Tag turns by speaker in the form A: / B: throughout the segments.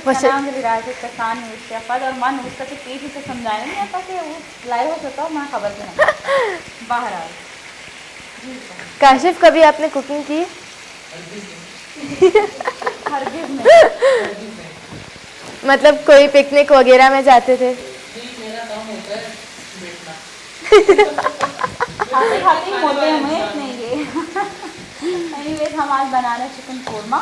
A: सलाम कसान मुस्तफद और मन उसका तो पेट से समझाया नहीं आता कि वो लाइव हो सकता मैं खबर के नहीं बाहर आ
B: काशिफ कभी आपने कुकिंग की?
A: हरगिज़ नहीं।
B: मतलब कोई पिकनिक वगैरह में जाते थे?
C: मेरा काम होता है बैठना।
A: खाते खाते ही होते हैं हमें नहीं ये। एनीवेज हम आज बना रहे हैं चिकन कोरमा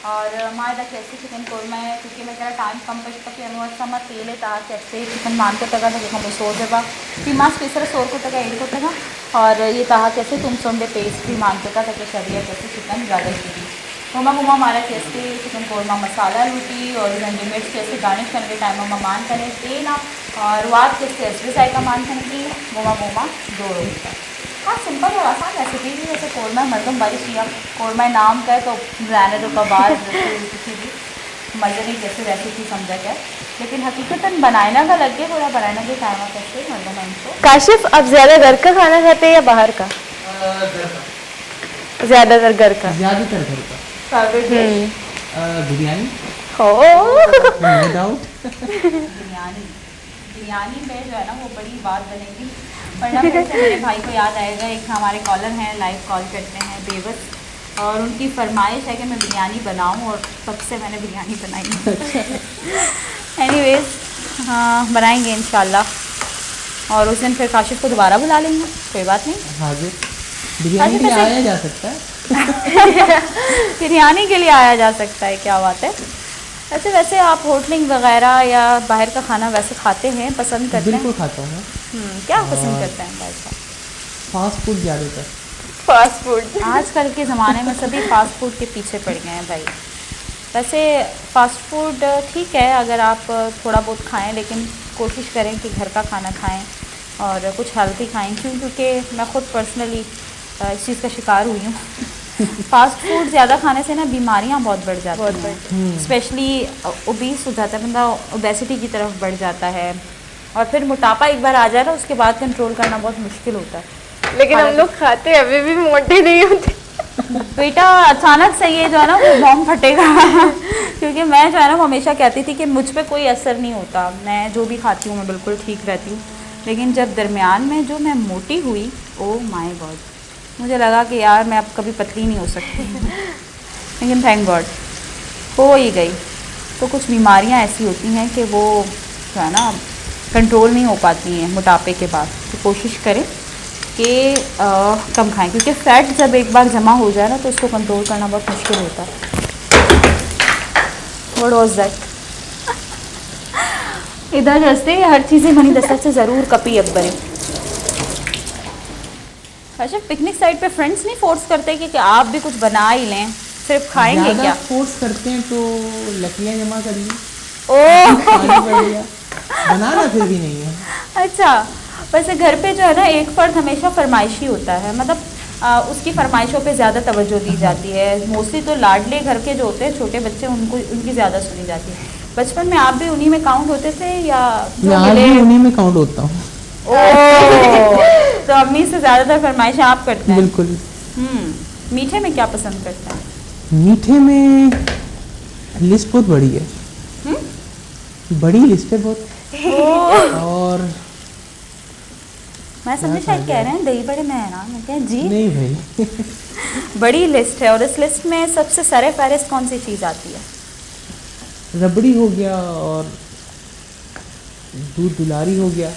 A: और हमारा कैसे चिकन कोरमा है क्योंकि मैं कह टाइम कम पड़ता कि अनुवर्षम तेल कैसे चिकन मानकोतगा देखो सोचबा मास पेसर सोरकोतगा एड़कोतगा और ये तहा कैसे तुम सोंडे पेस्ट भी मानकोता तक शरीर कैसे चिकन ज़्यादा चीज़ी घुमा घुमा हमारा कैसे चिकन कोरमा मसाला लूटी और रेडीमेड कैसे गार्निश करने के टाइम में मान करें तेना और वाद कैसे एसबी साई का मान करने की घुमा घुमा दो रोटी हाँ सिंपल और आसान रेसिपी भी जैसे कोरमा मरदम बारिश किया कोरमा नाम का है तो रहने दो कबाब किसी भी मज़े नहीं कैसे रेसिपी समझा क्या लेकिन हकीकतन बनाना का लगे थोड़ा बनाने के टाइम कैसे मरदम इनको।
B: काशिफ आप ज़्यादा घर का खाना खाते हैं या बाहर का? ज़्यादातर घर का।
C: ज़्यादातर घर का। बिरयानी
B: हो
C: नो डाउट।
A: बिरयानी में जो है ना वो बड़ी बात बनेगी वरना फिर से मेरे भाई को याद आएगा एक हमारे कॉलर हैं लाइव कॉल करते हैं बेबस और उनकी फरमाइश है कि मैं बिरयानी बनाऊं और तब से मैंने बिरयानी बनाई। एनीवेज हाँ बनाएंगे इंशाल्लाह और उस दिन फिर काशिफ को दोबारा बुला लेंगे कोई बात नहीं।
C: हाँ जी बिरयानी के लिए आया जा सकता है।
A: बिरयानी के लिए आया जा सकता है क्या बात है। वैसे आप होटलिंग वगैरह या बाहर का खाना वैसे खाते हैं पसंद करते हैं?
C: बिल्कुल खाता हूँ।
A: क्या पसंद करते हैं बाहर का?
C: फास्ट फूड ज़्यादातर।
B: फास्ट फूड
A: आजकल के ज़माने में सभी फास्ट फूड के पीछे पड़ गए हैं भाई। वैसे फास्ट फूड ठीक है अगर आप थोड़ा बहुत खाएं लेकिन कोशिश करें कि घर का खाना खाएं और कुछ हेल्थी खाएं क्योंकि मैं ख़ुद पर्सनली इस चीज़ का शिकार हुई हूँ। फास्ट फूड ज़्यादा खाने से ना बीमारियाँ बहुत बढ़ जाती हैं स्पेशली ओबीस हो जाता है बंदा ओबेसिटी की तरफ बढ़ जाता है और फिर मोटापा एक बार आ जाए ना उसके बाद कंट्रोल करना बहुत मुश्किल होता है।
B: लेकिन हम लोग खाते हैं अभी भी मोटे नहीं होते।
A: बेटा अचानक से ये जो है ना वो बॉम्ब फटेगा क्योंकि मैं जो है ना वो हमेशा कहती थी कि मुझ पे कोई असर नहीं होता मैं जो भी खाती हूँ मैं बिल्कुल ठीक रहती हूँ लेकिन जब दरमियान में जो मैं मोटी हुई ओ माय गॉड मुझे लगा कि यार मैं अब कभी पतली नहीं हो सकती लेकिन थैंक गॉड हो ही गई। तो कुछ बीमारियां ऐसी होती हैं कि वो जो है ना कंट्रोल नहीं हो पाती हैं मोटापे के बाद तो कोशिश करें कि कम खाएं क्योंकि फ़ैट जब एक बार जमा हो जाए ना तो उसको कंट्रोल करना बहुत मुश्किल होता है। What was that? इधर हंसते हर चीज़ें बनी दस्तक से ज़रूर कपी अकबरे। अच्छा पिकनिक साइड पे फ्रेंड्स नहीं फोर्स करते कि आप भी कुछ बना ही लें सिर्फ खाएंगे क्या?
C: फोर्स करते हैं तो लकड़ियाँ जमा कर ली
A: ओह
C: बनाना फिर भी नहीं है।
A: अच्छा वैसे घर पे जो है ना एक फ़र्द हमेशा फरमाइशी होता है मतलब उसकी फरमाइशों पे ज़्यादा तवज्जो दी जाती है मोस्टली तो लाडले घर के जो होते हैं छोटे बच्चे उनको उनकी ज़्यादा सुनी जाती है। बचपन में आप भी उन्हीं में काउंट होते थे या
C: मैं आज भी उन्हीं में काउंट होता हूँ।
A: तो अम्मी से ज़्यादातर फरमाइशें आप करते हैं?
C: बिल्कुल।
A: मीठे में क्या पसंद करते हैं?
C: मीठे में लिस्ट बहुत बड़ी है। बड़ी लिस्ट है बहुत और
A: मैं समझे शायद कह रहे हैं दही बड़े में है ना मैं क्या जी
C: नहीं भाई
A: बड़ी लिस्ट है और इस लिस्ट में सबसे सरे फहरिस्त कौन सी चीज़ आती है?
C: रबड़ी हो गया और दूध दुलारी हो गया।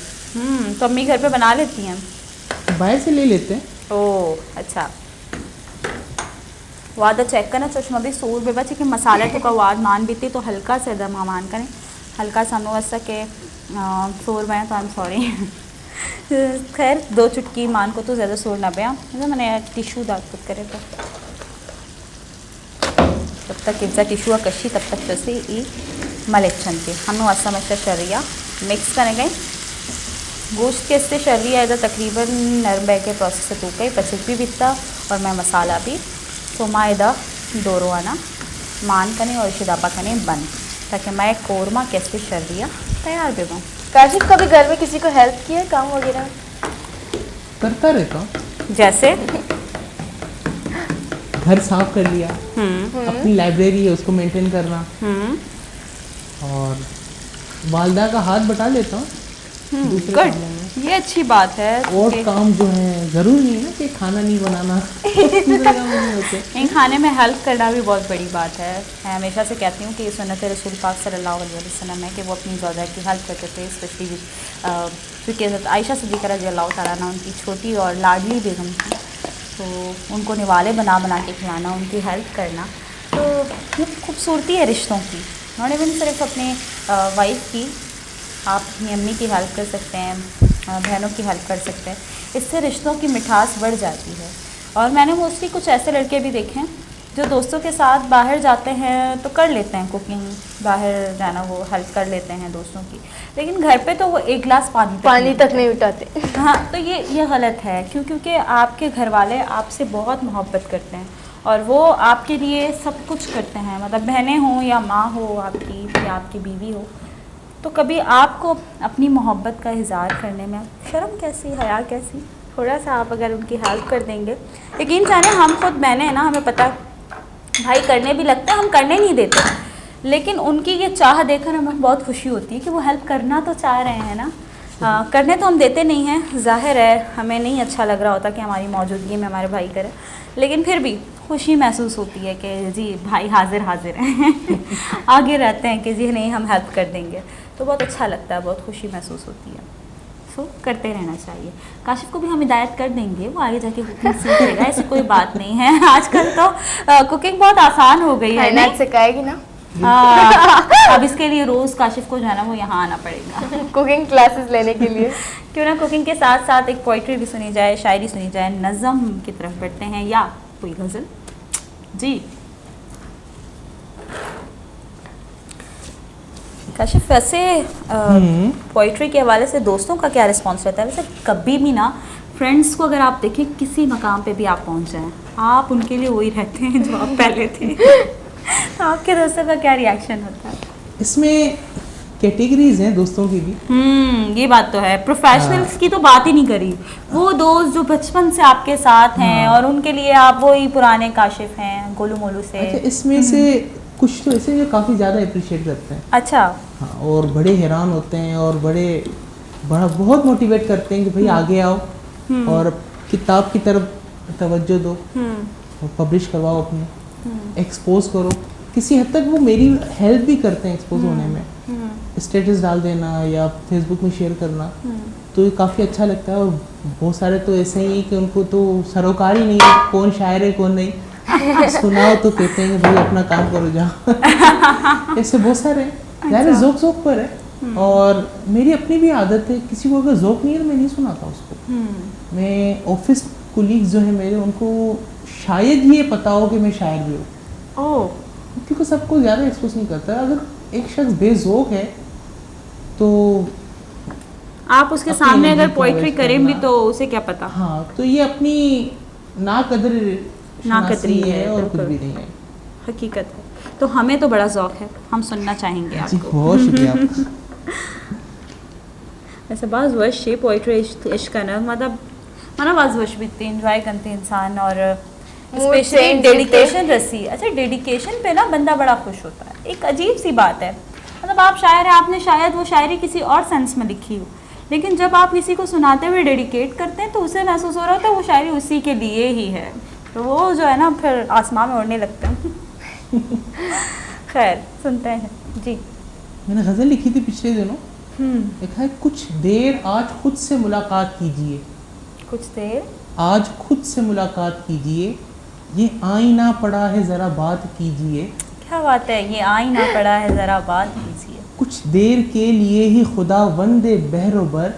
A: तो अम्मी घर पे बना लेती हैं?
C: बाहर से ले लेते हैं।
A: ओह अच्छा वाद चेक करना चश्मा भी सूर बेबा कि मसाले तो का वाद मान बीती तो हल्का से दम मान करें हल्का सा नो ऐसा के शोर में तो आई एम सॉरी खैर 2 चुटकी मान को तो ज़्यादा शोर ना पिया मैंने टिशू दाग पुट करे तो तब तक इज्जा टिशू कशी तब तक जैसे ई मलेक्शन के हम असम ऐसा शरिया मिक्स करें गए गोश्त के इससे शर्री है तकरीबन नरम बैग के प्रोसेस से तूक गई पचक भी बिकता और मैं मसाला भी तो मायदा दोरो आना मान कने और शिदापा कने बन ताकि मैं कोरमा कैसे शर्रिया तैयार भी हूँ।
B: काशिफ कभी घर में किसी को हेल्प की है काम वगैरह?
C: करता रहता हूँ
A: जैसे
C: घर साफ कर लिया अपनी लाइब्रेरी है उसको मेंटेन करना और वालदा का हाथ बटा लेता हूँ दूसरे
A: गुड,
C: कामों में।
A: ये अच्छी बात है
C: और
A: कि
C: काम जो है ज़रूरी नहीं है ना कि खाना नहीं बनाना दूसरे काम नहीं होते।
A: इन खाने में हेल्प करना भी बहुत बड़ी बात है। मैं हमेशा से कहती हूँ कि सुन्नत रसूल पाक सल्लल्लाहु अलैहि वसल्लम है कि वो अपनी ज़ौजा की हेल्प करते थे, स्पेशली क्योंकि हज़रत आयशा सिद्दीक़ा रज़ी अल्लाह तआला अन्हा उनकी छोटी और लाडली बेगम थी, तो उनको निवाले बना बना के खिलाना, उनकी हेल्प करना, तो ये खूबसूरती है रिश्तों की। उन्होंने भी सिर्फ अपने वाइफ की, आप अपनी अम्मी की हेल्प कर सकते हैं, बहनों की हेल्प कर सकते हैं, इससे रिश्तों की मिठास बढ़ जाती है। और मैंने मोस्टली कुछ ऐसे लड़के भी देखे हैं जो दोस्तों के साथ बाहर जाते हैं तो कर लेते हैं कुकिंग, बाहर जाना वो हेल्प कर लेते हैं दोस्तों की, लेकिन घर पे तो वो एक गिलास पानी
B: तक नहीं उठाते।
A: हाँ, तो ये गलत है, क्योंकि आपके घर वाले आपसे बहुत मोहब्बत करते हैं और वो आपके लिए सब कुछ करते हैं, मतलब बहनें हों या माँ हो आपकी या आपकी बीवी हो, तो कभी आपको अपनी मोहब्बत का इज़हार करने में शर्म कैसी, हया कैसी? थोड़ा सा आप अगर उनकी हेल्प कर देंगे, यकीन जाने हम खुद बहनें हैं ना, हमें पता भाई करने भी लगता है, हम करने नहीं देते, लेकिन उनकी ये चाह देखकर हमें बहुत खुशी होती है कि वो हेल्प करना तो चाह रहे हैं ना। करने तो हम देते नहीं हैं, ज़ाहिर है हमें नहीं अच्छा लग रहा होता कि हमारी मौजूदगी में हमारे भाई करें, लेकिन फिर भी खुशी महसूस होती है कि जी भाई हाजिर हाजिर हैं आगे रहते हैं कि जी नहीं हम हेल्प कर देंगे, तो बहुत अच्छा लगता है, बहुत खुशी महसूस होती है। सो करते रहना चाहिए। काशिफ को भी हम हिदायत कर देंगे, वो आगे जाके कुकिंग सीख लेगा, ऐसी कोई बात नहीं है। आजकल तो कुकिंग बहुत आसान हो गई है,
B: नाच सिखाएगी ना।
A: अब इसके लिए रोज़ काशिफ को जो है ना वो यहाँ आना पड़ेगा
B: कुकिंग क्लासेस लेने के लिए।
A: क्यों ना कुकिंग के साथ साथ एक पोइट्री भी सुनी जाए, शायरी सुनी जाए, नज़म की तरफ बढ़ते हैं या कोई गज़ल। जी काशिफ, वैसे पोइट्री के हवाले से दोस्तों का क्या रिस्पॉन्स रहता है? वैसे कभी भी ना फ्रेंड्स को अगर आप देखें किसी मकाम पे भी आप पहुंच जाएं, आप उनके लिए वही रहते हैं जो आप पहले थे तो आपके दोस्तों का क्या रिएक्शन होता है?
C: इसमें कैटेगरीज हैं दोस्तों की भी।
A: ये बात तो है। प्रोफेशनल्स की तो बात ही नहीं करी, वो दोस्त जो बचपन से आपके साथ हैं और उनके लिए आप वही पुराने काशिफ हैं गोलू मोलू से।
C: अच्छा, इसमें से कुछ तो ऐसे जो काफ़ी ज़्यादा अप्रिशिएट करते हैं।
A: अच्छा।
C: हाँ, और बड़े हैरान होते हैं और बहुत मोटिवेट करते हैं कि भाई आगे आओ और किताब की तरफ तवज्जो दो और पब्लिश करवाओ, अपने एक्सपोज करो। किसी हद तक वो मेरी हेल्प भी करते हैं एक्सपोज होने में, स्टेटस डाल देना या फेसबुक में शेयर करना, तो ये काफ़ी अच्छा लगता है। और बहुत सारे तो ऐसे ही कि उनको तो सरोकार ही नहीं है, कौन शायर है कौन नहीं, सुनाओ तो कहते हैं कि भाई अपना काम करो जाओ ऐसे बहुत सारे यार जोक जोक पर है। और मेरी अपनी भी आदत है, किसी को अगर जोक नहीं है तो मैं नहीं सुनाता उसको। मैं ऑफिस कुलीग जो है मेरे, उनको शायद ये पता हो कि मैं शायर भी हूँ, क्योंकि सबको ज़्यादा एक्सपोज नहीं करता। अगर एक शख्स बेजोक है तो
A: आप उसके सामने अगर पोइट्री करें भी तो उसे क्या पता।
C: हाँ, तो ये अपनी नाकदरी है और कुछ भी नहीं है,
A: हकीकत है। तो हमें तो बड़ा ज़ौक है, हम सुनना चाहेंगे आपको।
C: बहुत शुक्रिया आपका।
A: वैसे बाज़ वश ये पोइट्री इश्क का ना मतलब बाज़ वश भी इतने इंजॉय करते इंसान, और स्पेशली डेडिकेशन रसी। अच्छा, डेडिकेशन पे ना बंदा बड़ा खुश होता है, एक अजीब सी बात है। मतलब आप शायर हैं, आपने शायद वो शायरी किसी और सेंस में लिखी हो, लेकिन जब आप किसी को सुनाते हुए डेडिकेट करते हैं तो उसे महसूस हो रहा होता है वो शायरी उसी के लिए ही है, तो वो जो है ना फिर आसमान में उड़ने लगते हैं खैर सुनते हैं जी।
C: मैंने गज़ल लिखी थी पिछले दिनों, लिखा है कुछ देर आज खुद से मुलाकात कीजिए,
A: कुछ देर
C: आज खुद से मुलाकात कीजिए, ये आईना पड़ा है ज़रा बात कीजिए।
A: क्या बात है, ये आईना पड़ा है ज़रा बात कीजिए।
C: कुछ देर के लिए ही खुदावंदे बहरोबर,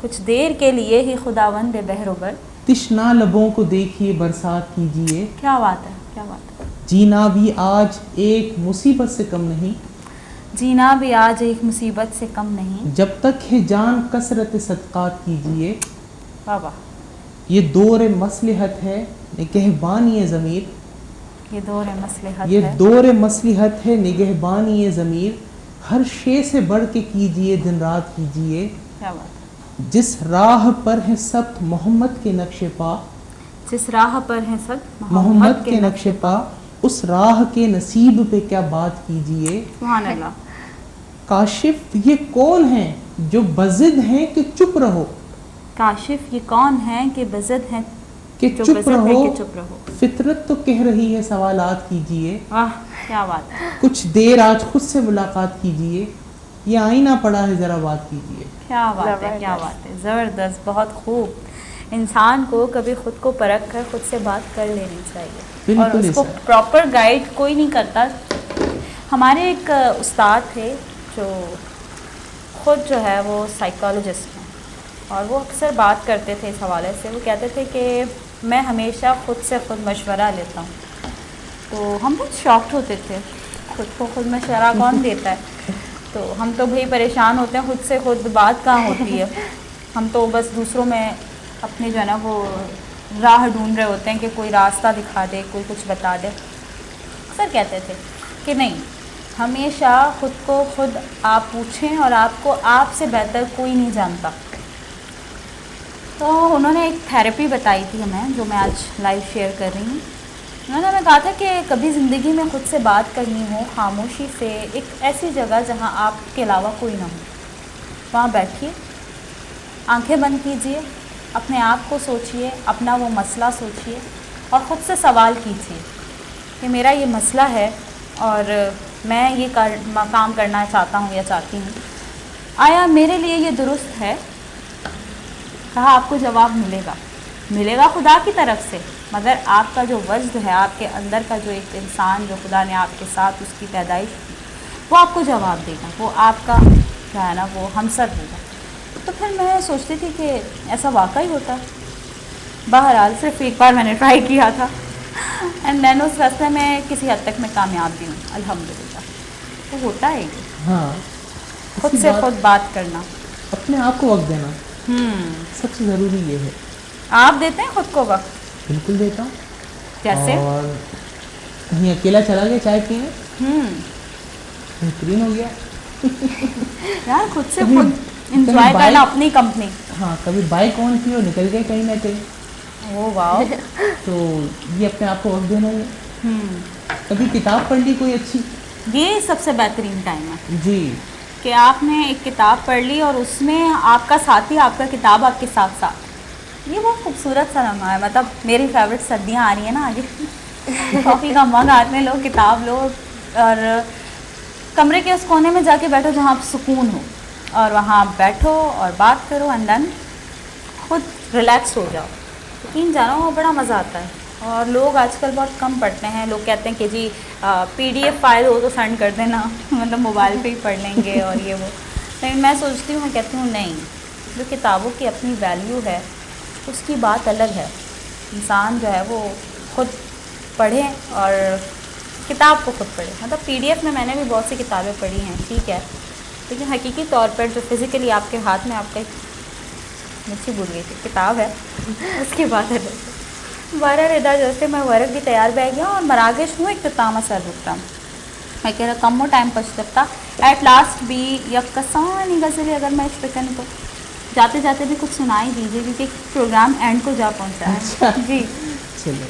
A: कुछ देर के लिए ही खुदावंदे बहरोबर,
C: तिश्ना लबों को देखिए बरसात कीजिए।
A: क्या बात है, क्या बात है।
C: जीना भी आज एक मुसीबत से कम नहीं,
A: जीना भी आज एक मुसीबत से कम नहीं,
C: जब तक है जान कसरत सदक़ात कीजिए।
A: वाह वाह।
C: ये दौर मसलहत है निगहबानी ज़मीर,
A: ये दौर मसलहत
C: ये
A: है,
C: दौर मसलहत है निगहबानी ज़मीर, हर शे से बढ़ के कीजिए दिन रात कीजिए।
A: क्या बात है।
C: जिस राह पर है सब मोहम्मद के नक्शे पा,
A: जिस राह पर है सब
C: मोहम्मद के नक्शे पा, उस राह के नसीब पे क्या बात कीजिए।
A: सुभान अल्लाह।
C: काशिफ ये कौन है जो बजिद हैं कि चुप रहो,
A: काशिफ ये कौन है कि बज़द हैं
C: कि
A: जो
C: चुप
A: बज़द है
C: रहो,
A: कि चुप रहो।
C: फितरत तो कह रही है सवालात कीजिए,
A: वाह क्या बात है,
C: कुछ देर आज खुद से मुलाकात कीजिए, ये आईना पड़ा है ज़रा बात कीजिए।
A: क्या बात है, क्या बात है, ज़बरदस्त, बहुत खूब। इंसान को कभी खुद को परख कर खुद से बात कर लेनी चाहिए, और
C: बिल्कुल
A: उसको
C: ऐसा।
A: प्रॉपर गाइड कोई नहीं करता। हमारे एक उस्ताद थे जो खुद जो है वो साइकोलॉजिस्ट हैं, और वो अक्सर बात करते थे इस हवाले से। वो कहते थे कि मैं हमेशा खुद से खुद मशवरा लेता हूँ। तो हम बहुत शॉक्ड होते थे, खुद को खुद मशवरा कौन देता है। तो हम तो भाई परेशान होते हैं, खुद से खुद बात कहाँ होती है। हम तो बस दूसरों में अपनी जो है ना वो राह ढूंढ रहे होते हैं कि कोई रास्ता दिखा दे, कोई कुछ बता दे। अक्सर कहते थे कि नहीं, हमेशा खुद को खुद आप पूछें, और आपको आपसे बेहतर कोई नहीं जानता। तो उन्होंने एक थेरेपी बताई थी हमें, जो मैं आज लाइव शेयर कर रही हूँ। उन्होंने हमें कहा था कि कभी ज़िंदगी में खुद से बात करनी हो खामोशी से, एक ऐसी जगह जहाँ आपके अलावा कोई ना हो, वहाँ बैठिए, आंखें बंद कीजिए, अपने आप को सोचिए, अपना वो मसला सोचिए, और ख़ुद से सवाल कीजिए कि मेरा ये मसला है और मैं ये काम करना चाहता हूँ या चाहती हूँ, आया मेरे लिए ये दुरुस्त है? कहा आपको जवाब मिलेगा खुदा की तरफ से, मगर आपका जो वजद है, आपके अंदर का जो एक इंसान जो खुदा ने आपके साथ उसकी पैदाइश की, वो आपको जवाब देगा, वो आपका क्या है ना वो हमसर होगा। तो फिर मैं सोचती थी कि ऐसा वाकई होता। बहरहाल सिर्फ एक बार मैंने ट्राई किया था, एंड देन उस रास्ते में किसी हद तक मैं कामयाब भी हूँ अल्हम्दुलिल्लाह। तो होता है ये,
C: हाँ,
A: खुद
C: इसी
A: से खुद बात करना।
C: अपने आप को वक्त देना सबसे ज़रूरी ये है।
A: आप देते हैं खुद को वक्त?
C: बिल्कुल देता हूँ।
A: कैसे?
C: और कहीं अकेला चला गया चाय पीने, बेहतरीन हो गया।
A: यार खुद से
C: कभी-
A: खुद इंजॉय
C: बाइक-
A: करना, अपनी कंपनी।
C: हाँ, कभी बाइक ऑन की और निकल गए कहीं ना कहीं,
A: ओ वाह।
C: तो ये अपने आप को वक्त देना है। कभी किताब पढ़ ली कोई अच्छी,
A: ये सबसे बेहतरीन टाइम है
C: जी,
A: कि आपने एक किताब पढ़ ली और उसमें आपका साथी, आपका किताब आपके साथ साथ। ये बहुत खूबसूरत सा लम्हा है। मतलब मेरी फेवरेट सर्दियाँ आ रही हैं ना आगे, कॉफ़ी का मग हाथ में लो, किताब लो, और कमरे के उस कोने में जाके बैठो जहाँ आप सुकून हो, और वहाँ बैठो और बात करो, एंड देन खुद रिलैक्स हो जाओ। यकीन जानो बड़ा मज़ा आता है। और लोग आजकल बहुत कम पढ़ते हैं। लोग कहते हैं कि जी PDF फाइल हो तो सेंड कर देना, मतलब मोबाइल पे ही पढ़ लेंगे और ये वो। लेकिन मैं सोचती हूँ, मैं कहती हूँ नहीं, जो किताबों की अपनी वैल्यू है उसकी बात अलग है। इंसान जो है वो खुद पढ़े और किताब को खुद पढ़े। मतलब PDF में मैंने भी बहुत सी किताबें पढ़ी हैं, ठीक है, लेकिन हकीकी तौर पर जो फिज़िकली आपके हाथ में आपका मुझसे भूल गई थी किताब है, उसकी बात है। बारह रिदा जैसे मैं वर्क भी तैयार बह गया और मरागश हूँ इख्तिताम असर रुकता। मैं कह रहा कम टाइम पछता एट लास्ट भी यकसानी गज़लें अगर मैं इश्तकन को जाते जाते भी कुछ सुनाई दीजिए, क्योंकि प्रोग्राम एंड को जा पहुँचा है।
C: अच्छा।
A: जी
C: चलो,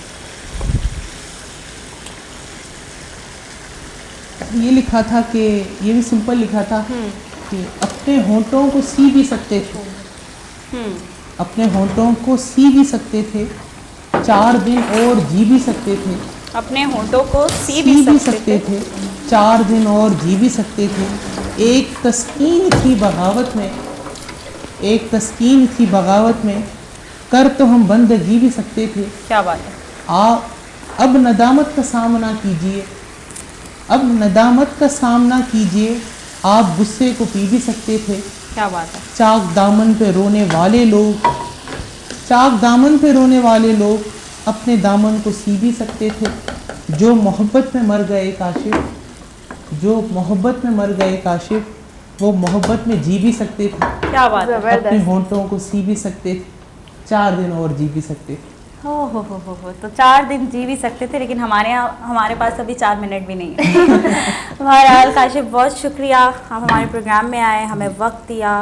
C: ये लिखा था कि ये भी सिंपल लिखा था कि अपने होंठों को सी भी सकते थे, अपने होंठों को सी भी सकते थे, 4 दिन और जी भी सकते थे,
A: अपने होंठों को सी
C: भी
A: भी
C: सकते थे, 4 दिन और जी भी सकते थे। एक तस्कीन थी बगावत में, एक तस्कीन थी बगावत में, कर तो हम बंदगी भी सकते थे।
A: क्या बात है।
C: अब नदामत का सामना कीजिए, अब नदामत का सामना कीजिए, आप गुस्से को पी भी सकते थे।
A: क्या बात है।
C: चाक दामन पे रोने वाले लोग, चाक दामन पे रोने वाले लोग अपने दामन को सी भी सकते थे। जो मोहब्बत में मर गए काशिफ, जो मोहब्बत में मर गए काशिफ, वो मोहब्बत में जी भी सकते थे।
A: क्या बात है।
C: अपने होंठों को सी भी सकते थे, 4 दिन और जी भी सकते थे।
A: हो तो 4 दिन जी भी सकते थे, लेकिन हमारे पास अभी 4 मिनट भी नहीं है। बहरहाल काशिफ बहुत शुक्रिया, आप हमारे प्रोग्राम में आए, हमें वक्त दिया,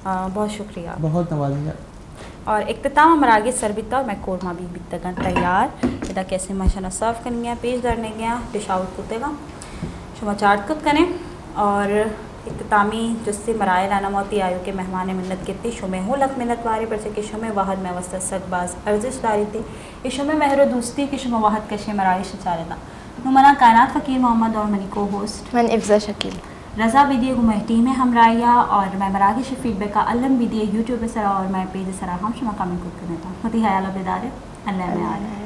A: बहुत शुक्रिया।
C: बहुत नवाजिया।
A: और इख्तिताम मरागे सरबिता और मैं कोरमा भी बितगन तैयार इदा कैसे मशना सर्व करेंगे पेश धरने गया डिश आउट कुतेगा शुमा चाट कुत करें और इख्तितामी जिससे मराए लाना मौती आयु के मेहमान मिन्नत कितनी शुमे हो लख मिन्नत वारे पर से कि शुमे वाहद में वस्त सकबाज अर्जिश दारी थी ये शुमे महर दोस्ती कि शुमे वाहद कशे मराइश चारदा नुमाना कायनात फ़कीर मोहम्मद और मनी को होस्ट
B: मन इफ्जा शकील
A: रज़ा विदिए गुमह टीम है हमराया और मैं मराठी फीडबैक का अल्लम विदिए यूट्यूब पे सरा और मैं पेज सरा हम शुमा कमेंट करता हूँ होती है अल्लाह बेदार अल्लाह में आ रहा है।